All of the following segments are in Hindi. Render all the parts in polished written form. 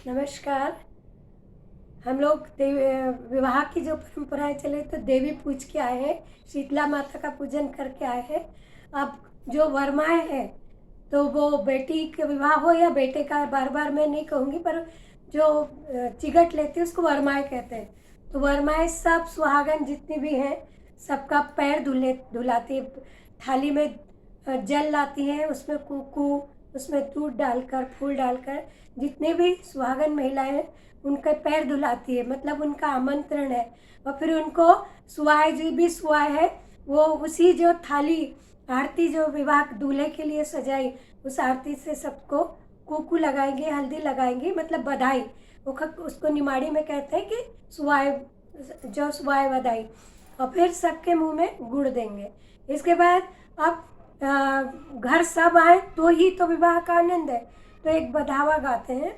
नमस्कार। हम लोग विवाह की जो परंपराएं चले तो देवी पूज के आए हैं, शीतला माता का पूजन करके आए हैं। अब जो वरमाएं हैं तो वो बेटी का विवाह हो या बेटे का, बार बार मैं नहीं कहूँगी, पर जो चिगट लेती है उसको वरमाएं कहते हैं। तो वरमाएं सब सुहागन जितनी भी हैं सबका पैर धुलाती है। थाली में जल लाती हैं, उसमें कुकू, उसमें दूध डालकर, फूल डालकर जितने भी सुहागन महिलाएं हैं उनके पैर धुलाती है, मतलब उनका आमंत्रण है। और फिर उनको सुहाए जी भी सुहाए है, वो उसी जो थाली आरती जो विवाह दूल्हे के लिए सजाई, उस आरती से सबको कुकू लगाएंगे, हल्दी लगाएंगे, मतलब बधाई। वो उसको निमाड़ी में कहते हैं कि सुहाए, जो सुहाए बधाई। और फिर सबके मुंह में गुड़ देंगे। इसके बाद अब घर सब आए तो ही तो विवाह का आनंद है। तो एक बधावा गाते हैं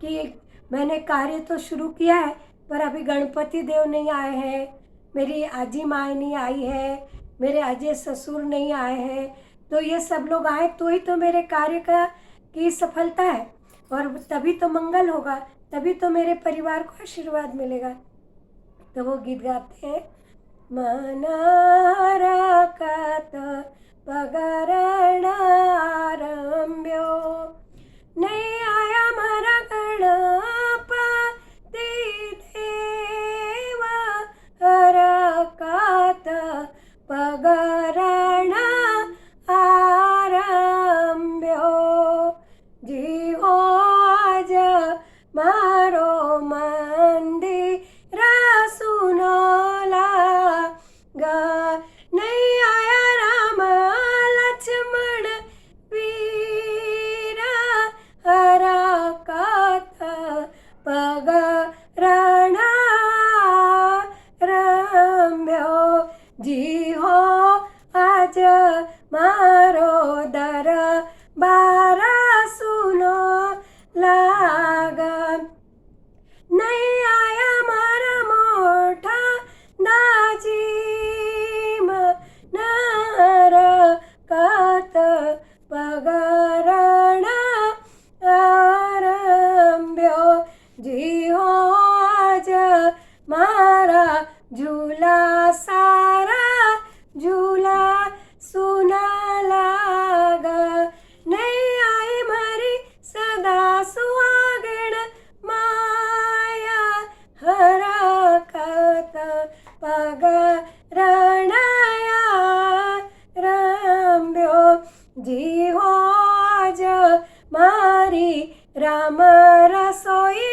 कि मैंने कार्य तो शुरू किया है पर अभी गणपति देव नहीं आए हैं, मेरी आजी माँ नहीं आई है, मेरे अजय ससुर नहीं आए हैं। तो ये सब लोग आए तो ही तो मेरे कार्य की सफलता है, और तभी तो मंगल होगा, तभी तो मेरे परिवार को आशीर्वाद मिलेगा। तो वो गीत गाते हैं, मनारकत पगरणारम्भ्यो नहीं आया मरा गणपति देव हरकत पगरणा आरम्भ्यो जी हो आज मारो मंदिर सुनो लागा नहीं आया राम लक्ष्मण वीर हरकत पगरणा जी हो आज मारो दरबार सुनो लागा नहीं आया मारा मोठा दाजी हरकत पगरणा आरम्भ्यो जी हो आज मारा झूला सारा झूला सुना लागा नहीं आई मरी सदा सुहागण माया हरकत पगरणया रम्भ्यो जी हो आज मारी राम रसोई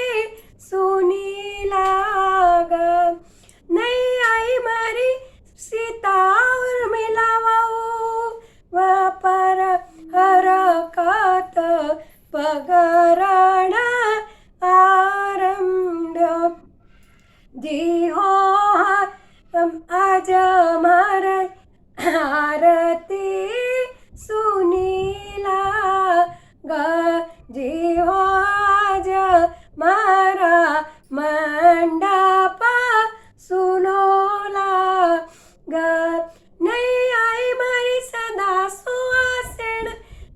सुनी लागा नहीं आई मारी सीता और मिलावाऊ वापर हरकत पगरणा आरम्भ्यो जी हो आज मारा आरती सुनीला गा जी हो आज मारा मंडप सुनोला गा नहीं आई मारी सदा सुहासिन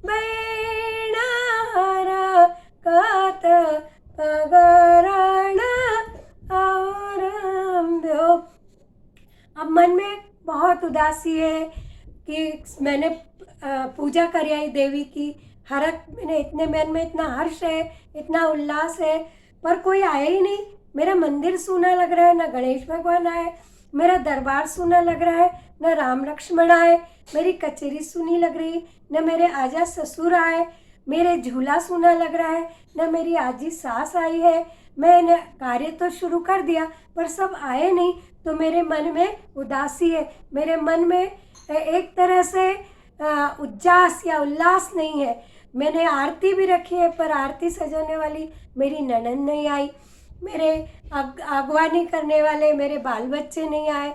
बैण हरकत पगरणा आरम्भ्यो। अब मन में बहुत उदासी है कि मैंने पूजा करी आई देवी की, मैंने इतने मन में इतना हर्ष है, इतना उल्लास है, पर कोई आया ही नहीं। मेरा मंदिर सूना लग रहा है, ना गणेश भगवान आए, मेरा दरबार सूना लग रहा है, न राम लक्ष्मण आए, मेरी कचेरी सूनी लग रही, न मेरे आजा ससुर आए, मेरे झूला सूना लग रहा है, न मेरी आजी सास आई है। मैंने कार्य तो शुरू कर दिया पर सब आए नहीं, तो मेरे मन में उदासी है, मेरे मन में एक तरह से उज्जास या उल्लास नहीं है। मैंने आरती भी रखी है पर आरती सजाने वाली मेरी ननद नहीं आई, मेरे अगवानी करने वाले मेरे बाल बच्चे नहीं आए।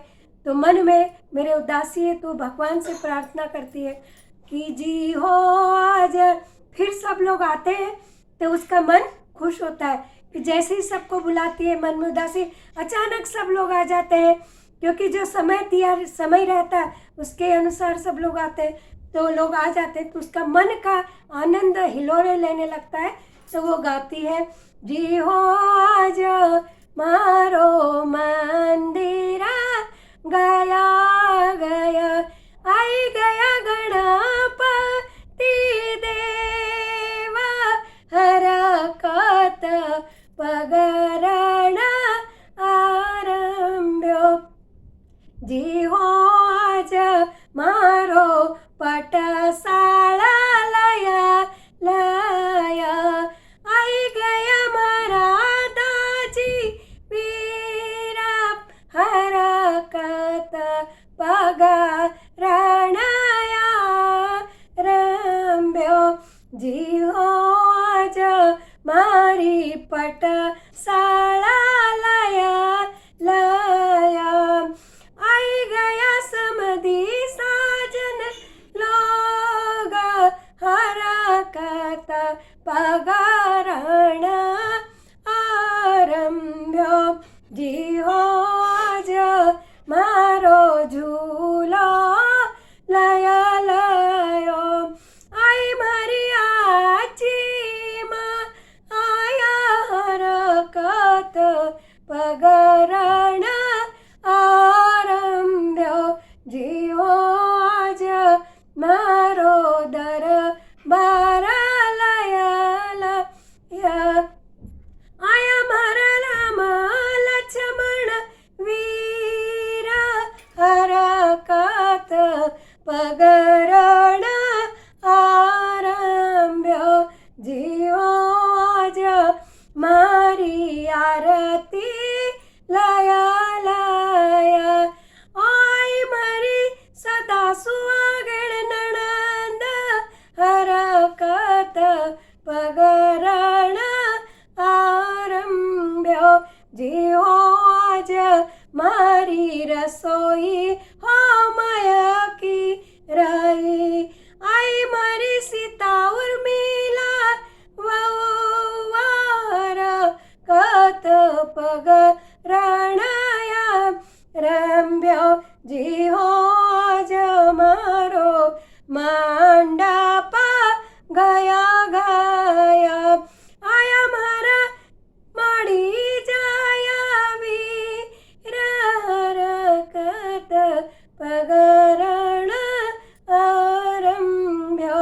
तो मन में मेरे उदासी है, तो भगवान से प्रार्थना करती है कि जी हो आज। फिर सब लोग आते हैं तो उसका मन खुश होता है कि जैसे ही सबको बुलाती है मन में उदासी, अचानक सब लोग आ जाते हैं, क्योंकि जो समय रहता है उसके अनुसार सब लोग आते हैं, तो लोग आ जाते हैं तो उसका मन का आनंद हिलोरे लेने लगता है तो वो गाती है, जी हो आज मारो मंदिरा गया गया, आई गया गणपति देवा हरकत पगरण आरंभ्यो, जी हो आज मारो पटसाळा लया लया, आई गया मारा दाजी वीरा हरकत पगरण आरंभ्यो, जी हो आज मारी पटसाळा लया लया, आई गया समधी साजन लोग हरकत पगरण आरंभ्यो, जी हो आज मारो झूलो लया लयो, आई मारी आजी माँ आया हरकत पगरण आरंभ्यो, जी हो आज मारो दरबार लया लया, आया मारा राम लक्ष्मण वीर हरकत पगरण आरंभ्यो, जी हो आज मारी आरती लया लया, आई मारी सदा सुहागण नणंद हरकत पगरण आरंभ्यो, जी हो आज मारी रसोई हो मयकी रही, आई मारी सीता उर्मिला वहुवार कत पगरण आरंभ्यो, जी हो आज मारो मंडप गया गया, आया मारा माड़ी जाया वीर हरकत पगरण आरंभ्यो,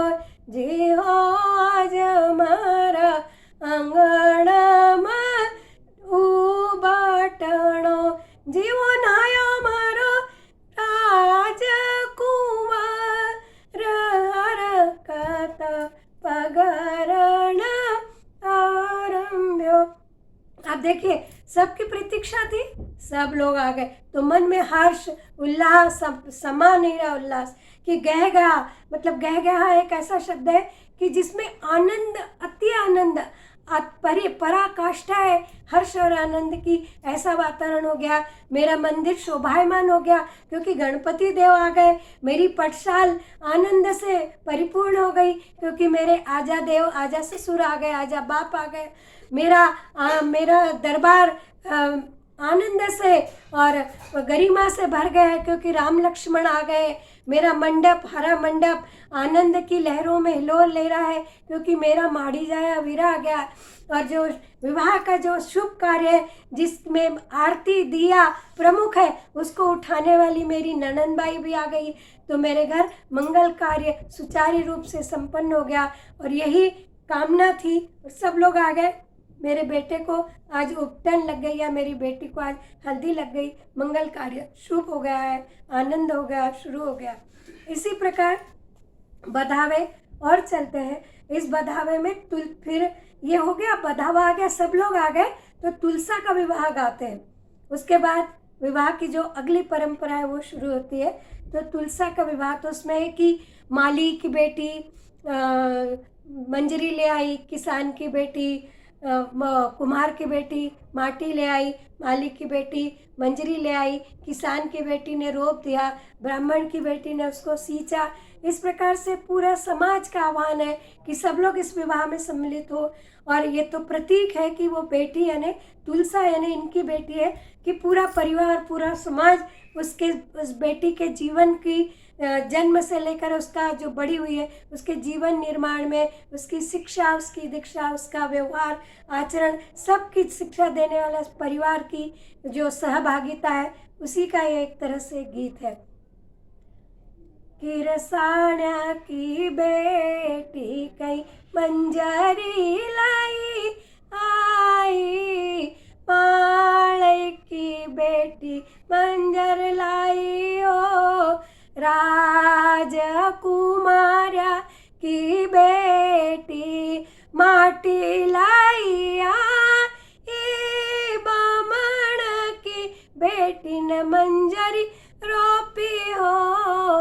जी हो आज मारा अंगणમાં ઉબાટણો, જીવો નાયો મારો રાજકુંવર હરકત पगरण आरंभ्यो। आप देखिए सबकी प्रतीक्षा थी, सब लोग आ गए तो मन में हर्ष उल्लास समा नहीं रहा उल्लास कि गह गया, मतलब गह गया एक ऐसा शब्द है कि जिसमें आनंद, अति आनंद, पराकाष्ठा है हर्ष और आनंद की, ऐसा वातावरण हो गया। मेरा मंदिर शोभायमान हो गया क्योंकि गणपति देव आ गए, मेरी पटसाल आनंद से परिपूर्ण हो गई क्योंकि मेरे आजा देव, आजा ससुर आ गए, आजा बाप आ गए, मेरा दरबार आनंद से और गरिमा से भर गया है क्योंकि राम लक्ष्मण आ गए, मेरा मंडप, हरा मंडप आनंद की लहरों में हिलोल ले रहा है क्योंकि मेरा माड़ी जाया वीरा आ गया। और जो विवाह का जो शुभ कार्य है जिसमें आरती दिया प्रमुख है, उसको उठाने वाली मेरी ननंदबाई भी आ गई, तो मेरे घर मंगल कार्य सुचारू रूप से संपन्न हो गया। और यही कामना थी, सब लोग आ गए। मेरे बेटे को आज उपटन लग गई या मेरी बेटी को आज हल्दी लग गई, मंगल कार्य शुभ हो गया है, आनंद हो गया, शुरू हो गया। इसी प्रकार बधावे और चलते हैं। इस बधावे में फिर ये हो गया, बधावा आ गया, सब लोग आ गए तो तुलसा का विवाह गाते हैं। उसके बाद विवाह की जो अगली परंपरा है वो शुरू होती है। तो तुलसा का विवाह तो उसमें है कि माली की बेटी मंजरी ले आई, किसान की बेटी कुम्हार की बेटी माटी ले आई, मालिक की बेटी मंजरी ले आई, किसान की बेटी ने रोप दिया, ब्राह्मण की बेटी ने उसको सींचा। इस प्रकार से पूरा समाज का आह्वान है कि सब लोग इस विवाह में सम्मिलित हो। और ये तो प्रतीक है कि वो बेटी यानी तुलसा यानी इनकी बेटी है कि पूरा परिवार, पूरा समाज उस बेटी के जीवन की जन्म से लेकर उसका जो बड़ी हुई है उसके जीवन निर्माण में, उसकी शिक्षा, उसकी दीक्षा, उसका व्यवहार आचरण, सब की शिक्षा देने वाला परिवार की जो सहभागिता है, उसी का ये एक तरह से गीत है। किरसाण्या की बेटी कई मंजरी लाई आई, माळई की बेटी मंजर लाई ओ, राजकुमार्या की बेटी माटी लाई आई, बामण की बेटी न मंजरी रोपी हो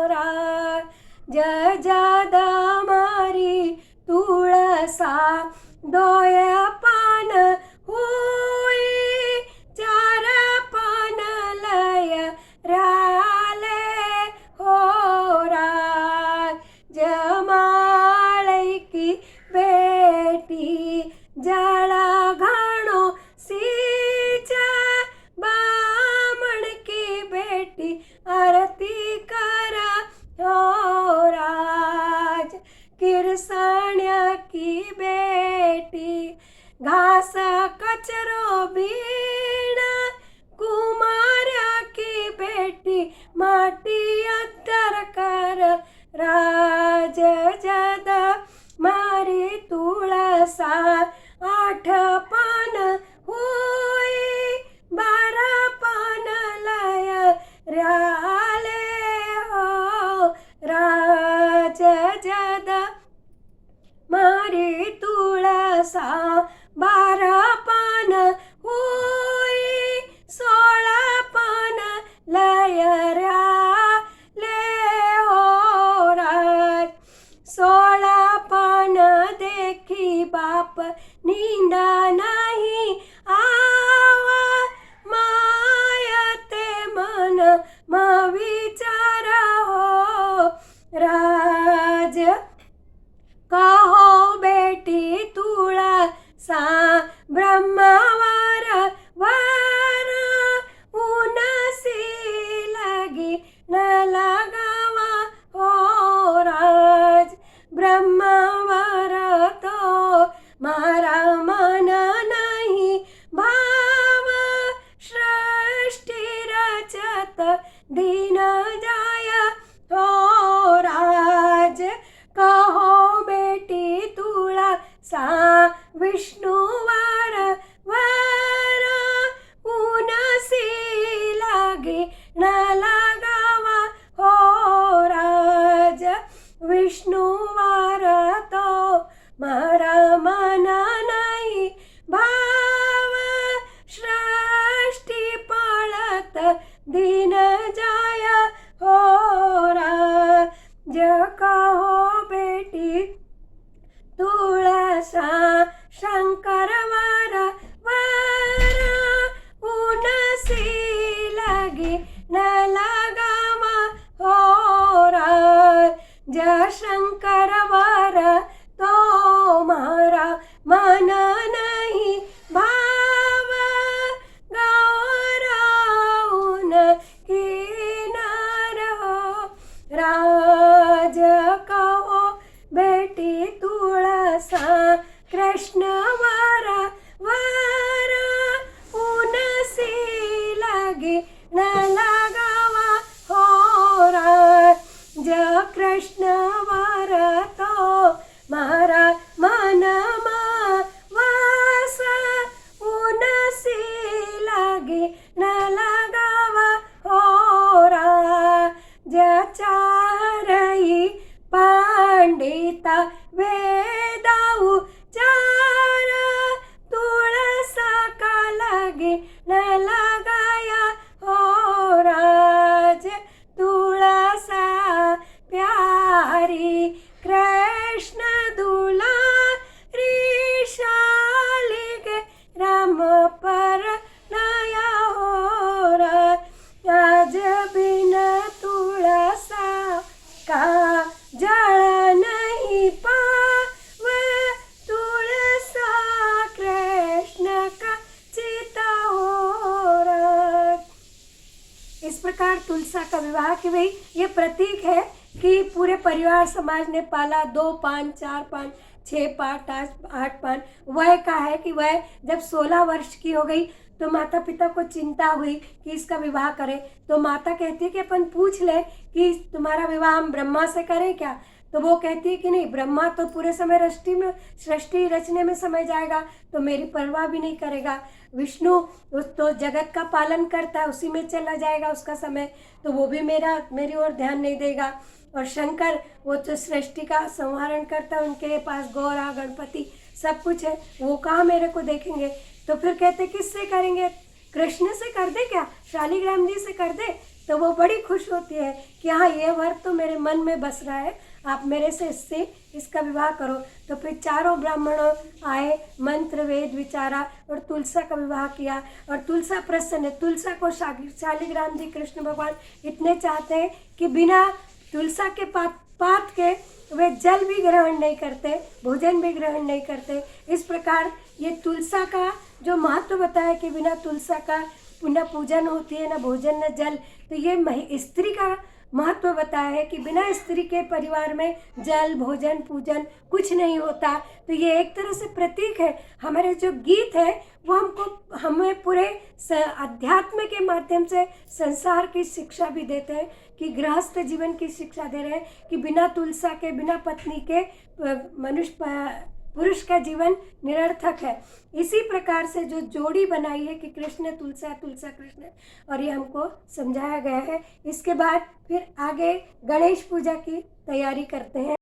रा, जजादा मारी तुळसा दोया पान हुई, चार पान लय राले हो रा, जमाळई की बेटी जळा घाणो सीचा, बामण की बेटी आरती करा हो राज, किरसाण्या की बेटी घास कचरो बीणा, कुमार्या की बेटी माटी अत्तर कर, राज जदा मारी तुळसा आठ पान हुई, 12 पान लय राले हो, राज जदा मारी तुळसा 12 पान हुई, 16 पान लय राले हो राज, 16 पान देखी बाप निंदा नाही आवा, मायते मन विचार हो राज, कहो बेटी तुळसा ब्रह्मवार वार, उनसी लगी न लगावा हो राज, ब्रह्मवार तो मारा मन नहीं भाव, सृष्टि रचत दीन जाय हो राज, कहो बेटी तुळसा विष्णुवार वार, उनसी लागे न लगावा हो राज, विष्णुवार तो मारा मन नाही भाव, सृष्टि पाळत दीन जाय हो राज, कहो बेटी तुळसा शंकर वार वार, उनसी लगी न लगावा हो राज, शंकर वार तो मारा मन नहीं भाव, गौराऊन किनार हो राज, कहो बेटी तुळसा कृष्ण वार वार, उनसी लगी न लगावा हो राज, कृष्ण वार तो मारा मन वास, उनसी लगी न लगावा हो राज, चारई पंडिता वेदाऊ चार, तुळसा का लगी न लगाया हो राज, तुळसा प्यारी कृष्ण दुलारी, शालिगे राम पर नया हो राज, आज बिन तुळसा का जळ नहीं पा का विवाह कि भाई ये प्रतीक है कि पूरे परिवार समाज ने पाला, 2 पान, 4 पान, 6 पान, 8 पान। वह का है कि वह जब 16 वर्ष की हो गई तो माता पिता को चिंता हुई कि इसका विवाह करें। तो माता कहती है कि अपन पूछ ले कि तुम्हारा विवाह हम ब्रह्मा से करें क्या। तो वो कहती है कि नहीं, ब्रह्मा तो पूरे समय सृष्टि रचने में समय जाएगा, तो मेरी परवाह भी नहीं करेगा। विष्णु तो जगत का पालन करता है, उसी में चला जाएगा उसका समय, तो वो भी मेरी ओर ध्यान नहीं देगा। और शंकर वो तो सृष्टि का संहारण करता है, उनके पास गौरा गणपति सब कुछ है, वो कहाँ मेरे को देखेंगे। तो फिर कहते किससे करेंगे, कृष्ण से कर दे क्या, शालिग्राम जी से कर दे। तो वो बड़ी खुश होती है कि हाँ ये वर तो मेरे मन में बस रहा है, आप मेरे से इसका विवाह करो। तो फिर चारों ब्राह्मणों आए, मंत्र वेद विचारा और तुलसा का विवाह किया। और तुलसा प्रसन्न है, तुलसा को शालिग्राम जी कृष्ण भगवान इतने चाहते हैं कि बिना तुलसा के पात के वे जल भी ग्रहण नहीं करते, भोजन भी ग्रहण नहीं करते। इस प्रकार ये तुलसा का जो महत्व बताया कि बिना तुलसा का न पूजन होती है, न भोजन न जल। तो ये स्त्री का महत्व बताया है कि बिना स्त्री के परिवार में जल भोजन पूजन कुछ नहीं होता। तो ये एक तरह से प्रतीक है। हमारे जो गीत है वो हमें पूरे अध्यात्म के माध्यम से संसार की शिक्षा भी देते हैं, कि गृहस्थ जीवन की शिक्षा दे रहे हैं कि बिना तुलसा के, बिना पत्नी के पुरुष का जीवन निरर्थक है। इसी प्रकार से जो जोड़ी बनाई है कि कृष्ण तुलसा, तुलसा कृष्ण, और ये हमको समझाया गया है। इसके बाद फिर आगे गणेश पूजा की तैयारी करते हैं।